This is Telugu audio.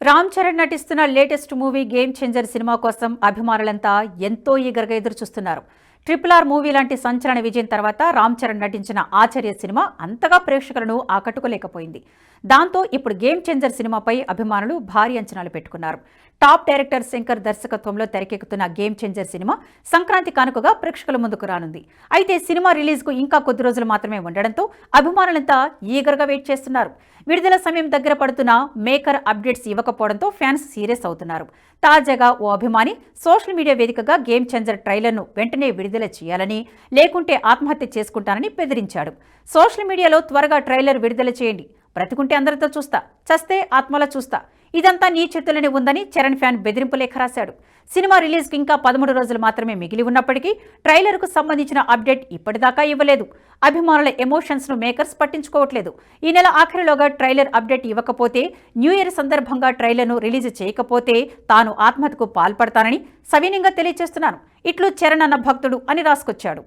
రామ్ చరణ్ నటిస్తున్న latest movie game changer cinema కోసం అభిమానులంతా ఎంతో ఈగర్గా ఎదురుచూస్తున్నారు. RRR మూవీ లాంటి సంచలన విజయం తర్వాత రామ్ చరణ్ నటించిన ఆచార్య సినిమా అంతగా ప్రేక్షకులను ఆకట్టుకోలేకపోయింది. దాంతో ఇప్పుడు గేమ్ చేంజర్ సినిమాపై అభిమానులు భారీ అంచనాలు పెట్టుకున్నారు. టాప్ డైరెక్టర్ శంకర్ దర్శకత్వంలో తెరకెక్కుతున్న గేమ్ చేంజర్ సినిమా సంక్రాంతి కానుకగా ప్రేక్షకుల ముందుకు రానుంది. అయితే సినిమా రిలీజ్కు ఇంకా కొద్ది రోజులు మాత్రమే ఉండడంతో అభిమానులంతా ఈగర్గా వెయిట్ చేస్తున్నారు. విడుదల సమయం దగ్గర పడుతున్న మేకర్ అప్డేట్స్ ఇవ్వకపోవడంతో ఫ్యాన్స్ సీరియస్ అవుతున్నారు. తాజాగా ఓ అభిమాని సోషల్ మీడియా వేదికగా గేమ్ చేంజర్ ట్రైలర్ను వెంటనే విడుదల చేయాలని, లేకుంటే ఆత్మహత్య చేసుకుంటానని బెదిరించాడు. సోషల్ మీడియాలో త్వరగా ట్రైలర్ విడుదల చేయండి, బ్రతుకుంటే అందరితో చూస్తా, చస్తే ఆత్మలా చూస్తా, ఇదంతా నీ చేతుల్లోనే ఉందని చరణ్ ఫ్యాన్ బెదిరింపు లేఖ రాశాడు. సినిమా రిలీజ్కి ఇంకా 13 రోజులు మాత్రమే మిగిలి ఉన్నప్పటికీ ట్రైలర్కు సంబంధించిన అప్డేట్ ఇప్పటిదాకా ఇవ్వలేదు. అభిమానుల ఎమోషన్స్ను మేకర్స్ పట్టించుకోవట్లేదు. ఈ నెల ఆఖరిలోగా ట్రైలర్ అప్డేట్ ఇవ్వకపోతే, న్యూ ఇయర్ సందర్భంగా ట్రైలర్ను రిలీజ్ చేయకపోతే తాను ఆత్మహత్యకు పాల్పడతానని సవినయంగా తెలియజేస్తున్నాను. ఇట్లు చరణ్ అన్న భక్తుడు అని రాసుకొచ్చాడు.